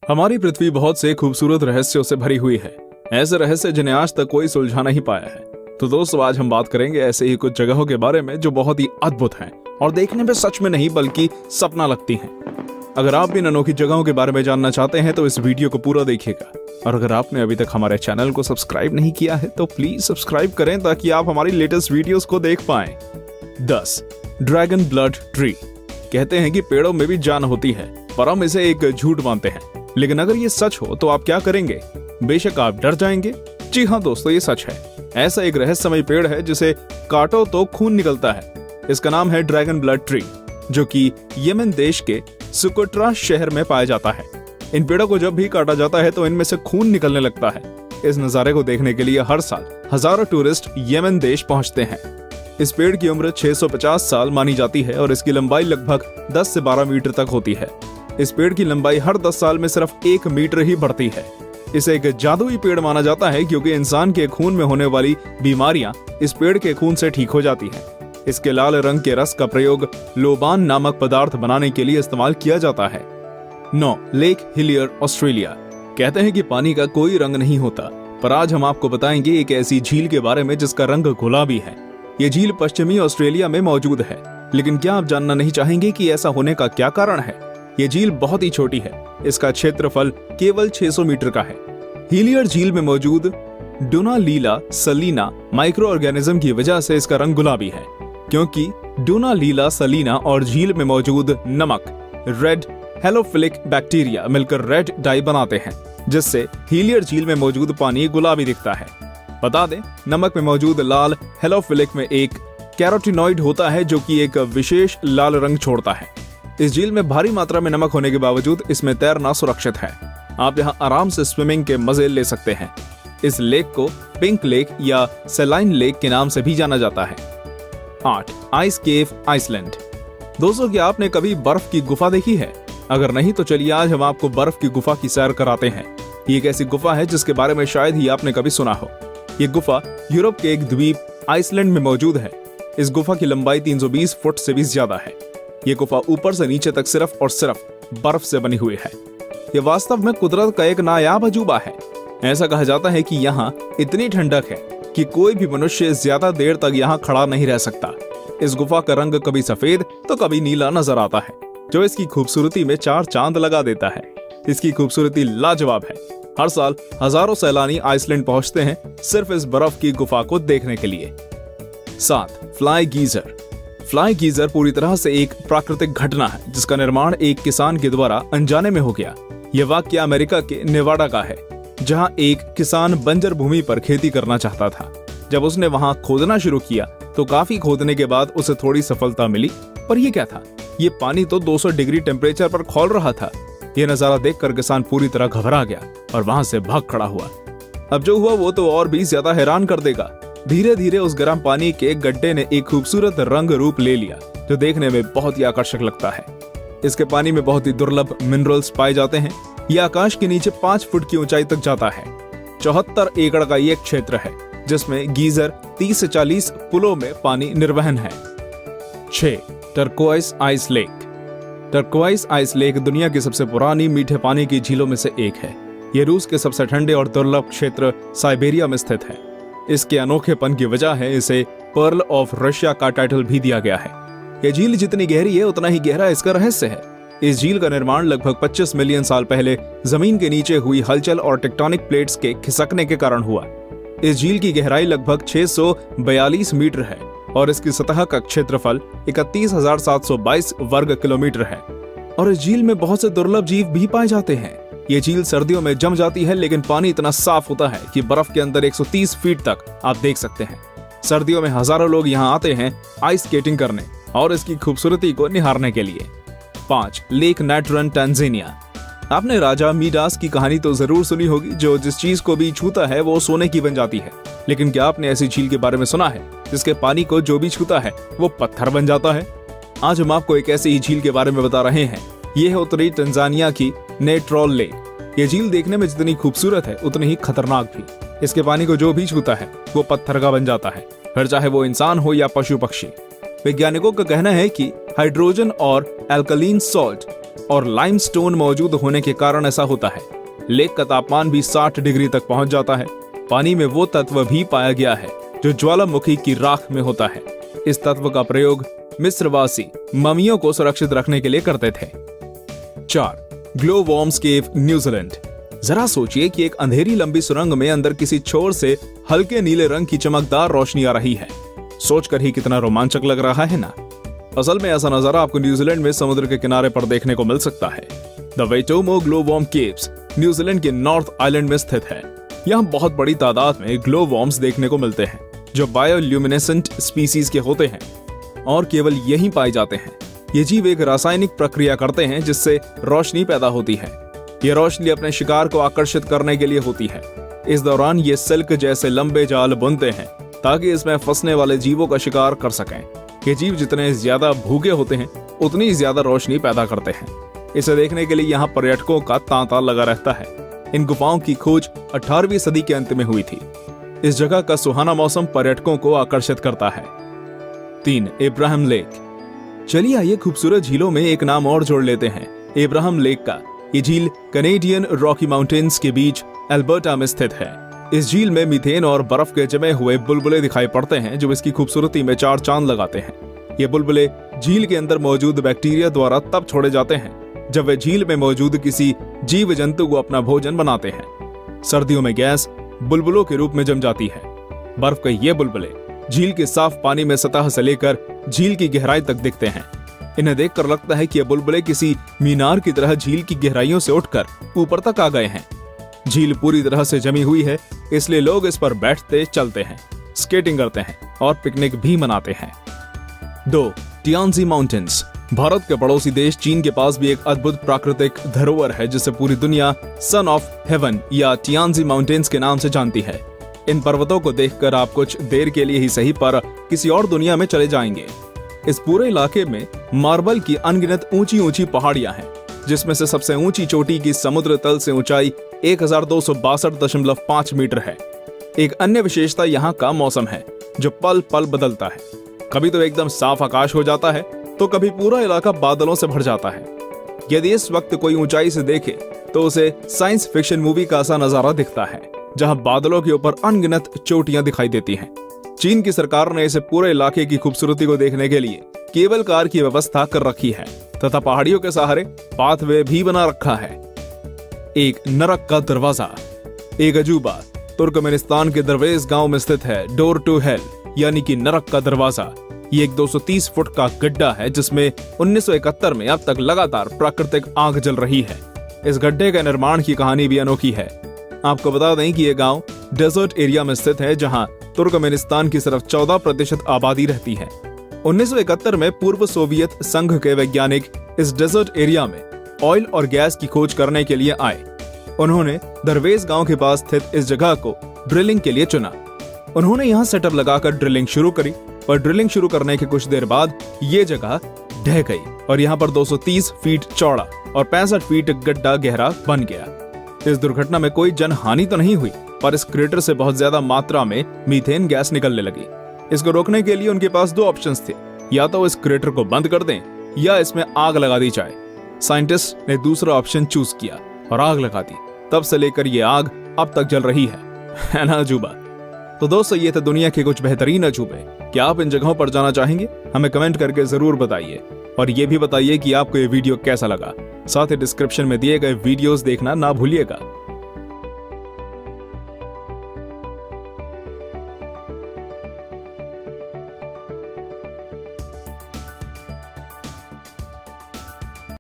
हमारी पृथ्वी बहुत से खूबसूरत रहस्यों से भरी हुई है। ऐसे रहस्य जिन्हें आज तक कोई सुलझा नहीं पाया है। तो दोस्तों, आज हम बात करेंगे ऐसे ही कुछ जगहों के बारे में जो बहुत ही अद्भुत हैं और देखने में सच में नहीं बल्कि सपना लगती हैं। अगर आप भी इन अनोखी जगहों के बारे में जानना चाहते हैं तो इस वीडियो को पूरा देखिएगा। और अगर आपने अभी तक हमारे चैनल को सब्सक्राइब नहीं किया है तो प्लीज सब्सक्राइब करें ताकि आप हमारी लेटेस्ट वीडियोस को देख पाएं। 10. Dragon blood tree. कहते हैं कि पेड़ों में भी जान होती है, पर हम इसे एक झूठ मानते हैं। लेकिन अगर ये सच हो तो आप क्या करेंगे? बेशक आप डर जाएंगे। जी हाँ दोस्तों, ये सच है। ऐसा एक रहस्यमय पेड़ है जिसे काटो तो खून निकलता है। इसका नाम है ड्रैगन ब्लड ट्री, जो कि यमन देश के सुकोट्रा शहर में पाया जाता है। इन पेड़ों को जब भी काटा जाता है तो इनमें से खून निकलने लगता है। इस नजारे को देखने के लिए हर साल हजारों टूरिस्ट यमन देश पहुंचते हैं। इस पेड़ की उम्र 650 साल मानी जाती है और इसकी लंबाई लगभग 10 से 12 मीटर तक होती है। इस पेड़ की लंबाई हर 10 साल में सिर्फ 1 मीटर ही बढ़ती है। इसे एक जादुई पेड़ माना जाता है क्योंकि इंसान के खून में होने वाली बीमारियां इस पेड़ के खून से ठीक हो जाती हैं। इसके लाल रंग के रस का प्रयोग लोबान नामक पदार्थ बनाने के लिए इस्तेमाल किया जाता है। 9. Lake Hillier, Australia. कहते हैं कि पानी का कोई रंग नहीं होता, पर आज हम आपको बताएंगे एक ऐसी झील के बारे में जिसका रंग गुलाबी है। ये झील पश्चिमी ऑस्ट्रेलिया में मौजूद है। लेकिन क्या आप जानना नहीं चाहेंगे कि ऐसा होने का क्या कारण है? ये झील बहुत ही छोटी है। इसका क्षेत्रफल केवल 600 मीटर का है। हिलियर झील में मौजूद डोनालीला सलीना माइक्रो ऑर्गेनिज्म की वजह से इसका रंग गुलाबी है, क्योंकि डोनालीला सलीना और झील में मौजूद नमक रेड हेलोफिलिक बैक्टीरिया मिलकर रेड डाई बनाते हैं, जिससे हिलियर झील में मौजूद पानी गुलाबी दिखता है। बता दें, नमक में मौजूद लाल हेलोफिलिक में एक कैरोटीनॉइड होता है जो कि एक विशेष लाल रंग छोड़ता है। इस झील में भारी मात्रा में नमक होने के बावजूद इसमें तैरना सुरक्षित है। आप यहाँ आराम से स्विमिंग के मजे ले सकते हैं। इस लेक को पिंक लेक या सेलाइन लेक के नाम से भी जाना जाता है। 8. आइस केव, आइसलैंड। दोस्तों, क्या आपने कभी बर्फ की गुफा देखी है? अगर नहीं तो चलिए आज हम आपको बर्फ की गुफा की सैर कराते हैं। ये एक ऐसी गुफा है जिसके बारे में शायद ही आपने कभी सुना हो। ये गुफा यूरोप के एक द्वीप आइसलैंड में मौजूद है। इस गुफा की लंबाई 320 फुट से भी ज्यादा है। ये गुफा ऊपर से नीचे तक सिर्फ और सिर्फ बर्फ से बनी हुई है। ये वास्तव में कुदरत का एक नायाब अजूबा है। ऐसा कहा जाता है कि यहाँ इतनी ठंडक है कि कोई भी मनुष्य ज्यादा देर तक यहाँ खड़ा नहीं रह सकता। इस गुफा का रंग कभी सफेद तो कभी नीला नजर आता है, जो इसकी खूबसूरती में 4 चांद लगा देता है। इसकी खूबसूरती लाजवाब है। हर साल हजारों सैलानी आइसलैंड पहुंचते हैं सिर्फ इस बर्फ की गुफा को देखने के लिए। 7. Fly geyser. फ्लाई गीजर पूरी तरह से एक प्राकृतिक घटना है जिसका निर्माण एक किसान के द्वारा अनजाने में हो गया। यह वाकया अमेरिका के नेवाडा का है, जहां एक किसान बंजर भूमि पर खेती करना चाहता था। जब उसने वहां खोदना शुरू किया तो काफी खोदने के बाद उसे थोड़ी सफलता मिली। पर यह क्या था? ये पानी तो 200 डिग्री टेम्परेचर पर खौल रहा था। यह नजारा देखकर किसान पूरी तरह घबरा गया और वहां से भाग खड़ा हुआ। अब जो हुआ वो तो और भी ज्यादा हैरान कर देगा। धीरे धीरे उस गर्म पानी के गड्ढे ने एक खूबसूरत रंग रूप ले लिया, जो देखने में बहुत ही आकर्षक लगता है। इसके पानी में बहुत ही दुर्लभ मिनरल्स पाए जाते हैं। यह आकाश के नीचे 5 फुट की ऊंचाई तक जाता है। 74 एकड़ का ये क्षेत्र है जिसमें गीजर 30 से 40 पुलों में पानी निर्वहन है। 6. Turquoise ice lake. Turquoise ice lake दुनिया की सबसे पुरानी मीठे पानी की झीलों में से एक है। ये रूस के सबसे ठंडे और दुर्लभ क्षेत्र साइबेरिया में स्थित है। इसके अनोखेपन की वजह है इसे पर्ल ऑफ रशिया का टाइटल भी दिया गया है। यह झील जितनी गहरी है उतना ही गहरा इसका रहस्य है। इस झील का निर्माण लगभग 25 मिलियन साल पहले जमीन के नीचे हुई हलचल और टेक्टोनिक प्लेट्स के खिसकने के कारण हुआ। इस झील की गहराई लगभग 642 मीटर है और इसकी सतह का क्षेत्रफल 31,722 वर्ग किलोमीटर है। और इस झील में बहुत से दुर्लभ जीव भी पाए जाते हैं। ये झील सर्दियों में जम जाती है, लेकिन पानी इतना साफ होता है कि बर्फ के अंदर 130 फीट तक आप देख सकते हैं। सर्दियों में हजारों लोग यहाँ आते हैं आइस स्केटिंग करने और इसकी खूबसूरती को निहारने के लिए। 5. Lake Natron, Tanzania. आपने राजा मीडास की कहानी तो जरूर सुनी होगी, जो जिस चीज को भी छूता है वो सोने की बन जाती है। लेकिन क्या आपने ऐसी झील के बारे में सुना है जिसके पानी को जो भी छूता है वो पत्थर बन जाता है? आज हम आपको एक ऐसी ही झील के बारे में बता रहे हैं। ये है उत्तरी तंजानिया की नेट्रोल लेक। ये झील देखने में जितनी खूबसूरत है उतनी ही खतरनाक भी। इसके पानी को जो भी छूता है वो पत्थर का बन जाता है, फिर चाहे वो इंसान हो या पशु पक्षी। वैज्ञानिकों का कहना है कि हाइड्रोजन और एल्कलीन सॉल्ट और लाइमस्टोन मौजूद होने के कारण ऐसा होता है। लेक का तापमान भी 60 डिग्री तक पहुंच जाता है। पानी में वो तत्व भी पाया गया है जो ज्वालामुखी की राख में होता है। इस तत्व का प्रयोग मिस्रवासी ममियों को सुरक्षित रखने के लिए करते थे। 4. ग्लो वॉर्म्स केव, न्यूजीलैंड। जरा सोचिए कि एक अंधेरी लंबी सुरंग में अंदर किसी छोर से हल्के नीले रंग की चमकदार रोशनी आ रही है। सोचकर ही कितना रोमांचक लग रहा है ना। असल में ऐसा नजारा आपको न्यूजीलैंड में समुद्र के किनारे पर देखने को मिल सकता है। The Waitomo glow worm caves New Zealand के नॉर्थ आइलैंड में स्थित है। यहाँ बहुत बड़ी तादाद में ग्लो वॉर्म्स देखने को मिलते हैं जो बायोल्यूमिनेसेंट स्पीसीज के होते हैं और केवल यहीं पाए जाते हैं। ये जीव एक रासायनिक प्रक्रिया करते हैं जिससे रोशनी पैदा होती है। ये रोशनी अपने शिकार को आकर्षित करने के लिए होती है। इस दौरान ये सिल्क जैसे लंबे जाल बुनते हैं ताकि इसमें फंसने वाले जीवों का शिकार कर सकें। ये जीव जितने ज्यादा भूखे होते हैं उतनी ज्यादा रोशनी पैदा करते हैं। इसे देखने के लिए यहाँ पर्यटकों का तांता लगा रहता है। इन गुफाओं की खोज 18वीं सदी के अंत में हुई थी। इस जगह का सुहाना मौसम पर्यटकों को आकर्षित करता है। 3. इब्राहिम लेक। चलिए आइए खूबसूरत झीलों में एक नाम और जोड़ लेते हैं, इब्राहिम लेक का। ये झील कनेडियन रॉकी माउंटेन्स के बीच अल्बर्टा में स्थित है। इस झील में मीथेन और बर्फ के जमे हुए बुलबुले दिखाई पड़ते हैं जो इसकी खूबसूरती में 4 चांद लगाते हैं। ये बुलबुले झील के अंदर मौजूद बैक्टीरिया द्वारा तब छोड़े जाते हैं जब वे झील में मौजूद किसी जीव जंतु को अपना भोजन बनाते हैं। सर्दियों में गैस बुलबुलों के रूप में जम जाती है। बर्फ के ये बुलबुले झील के साफ पानी में सतह से लेकर झील की गहराई तक दिखते हैं। इन्हें देखकर लगता है कि ये बुलबुले किसी मीनार की तरह झील की गहराइयों से उठकर ऊपर तक आ गए हैं। झील पूरी तरह से जमी हुई है, इसलिए लोग इस पर बैठते, चलते हैं, स्केटिंग करते हैं और पिकनिक भी मनाते हैं। 2. टियानजी माउंटेन्स। भारत के पड़ोसी देश चीन के पास भी एक अद्भुत प्राकृतिक धरोहर है जिसे पूरी दुनिया सन ऑफ हेवन या टियानजी माउंटेन्स के नाम से जानती है। इन पर्वतों को देखकर आप कुछ देर के लिए ही सही पर किसी और दुनिया में चले जाएंगे। इस पूरे इलाके में मार्बल की अनगिनत ऊंची ऊंची पहाड़ियां हैं जिसमें से सबसे ऊंची चोटी की समुद्र तल से ऊंचाई 1262.5 मीटर है। एक अन्य विशेषता यहाँ का मौसम है जो पल पल बदलता है। कभी तो एकदम साफ आकाश हो जाता है तो कभी पूरा इलाका बादलों से भर जाता है। यदि इस वक्त कोई ऊंचाई से देखे तो उसे साइंस फिक्शन मूवी का सा नजारा दिखता है जहां बादलों के ऊपर अनगिनत चोटियां दिखाई देती हैं। चीन की सरकार ने इसे पूरे इलाके की खूबसूरती को देखने के लिए केबल कार की व्यवस्था कर रखी है तथा पहाड़ियों के सहारे पाथवे भी बना रखा है। एक नरक का दरवाजा। एक अजूबा तुर्कमेनिस्तान के दरवेज गांव में स्थित है डोर टू हेल यानी कि नरक का दरवाजा। ये एक 230 फुट का गड्ढा है जिसमें 1971 में अब तक लगातार प्राकृतिक आग जल रही है। इस गड्ढे के निर्माण की कहानी भी अनोखी है। आपको बता दें कि यह गांव डेजर्ट एरिया में स्थित है जहां तुर्कमेनिस्तान की सिर्फ 14% आबादी रहती है। 1971 में पूर्व सोवियत संघ के वैज्ञानिक इस डेजर्ट एरिया में ऑयल और गैस की खोज करने के लिए आए। उन्होंने दरवेज गांव के पास स्थित इस जगह को ड्रिलिंग के लिए चुना। उन्होंने यहाँ सेटअप लगाकर ड्रिलिंग शुरू करी और ड्रिलिंग शुरू करने के कुछ देर बाद ये जगह ढह गई और यहाँ पर 230 फीट चौड़ा और 65 फीट गड्ढा गहरा बन गया। इस दुर्घटना में कोई जनहानि तो नहीं हुई पर इस क्रेटर से बहुत ज्यादा मात्रा में मीथेन गैस निकलने लगी। इसको रोकने के लिए उनके पास 2 ऑप्शंस थे, या तो इस क्रेटर को बंद कर दें या इसमें आग लगा दी जाए। साइंटिस्ट ने दूसरा ऑप्शन चूज किया और आग लगा दी। तब से लेकर ये आग अब तक जल रही है ना अजूबा। तो दोस्तों ये थे दुनिया के कुछ बेहतरीन अजूबे। क्या आप इन जगहों पर जाना चाहेंगे? हमें कमेंट करके जरूर बताइए और ये भी बताइए कि आपको ये वीडियो कैसा लगा। साथ ही डिस्क्रिप्शन में दिए गए वीडियोस देखना ना भूलिएगा।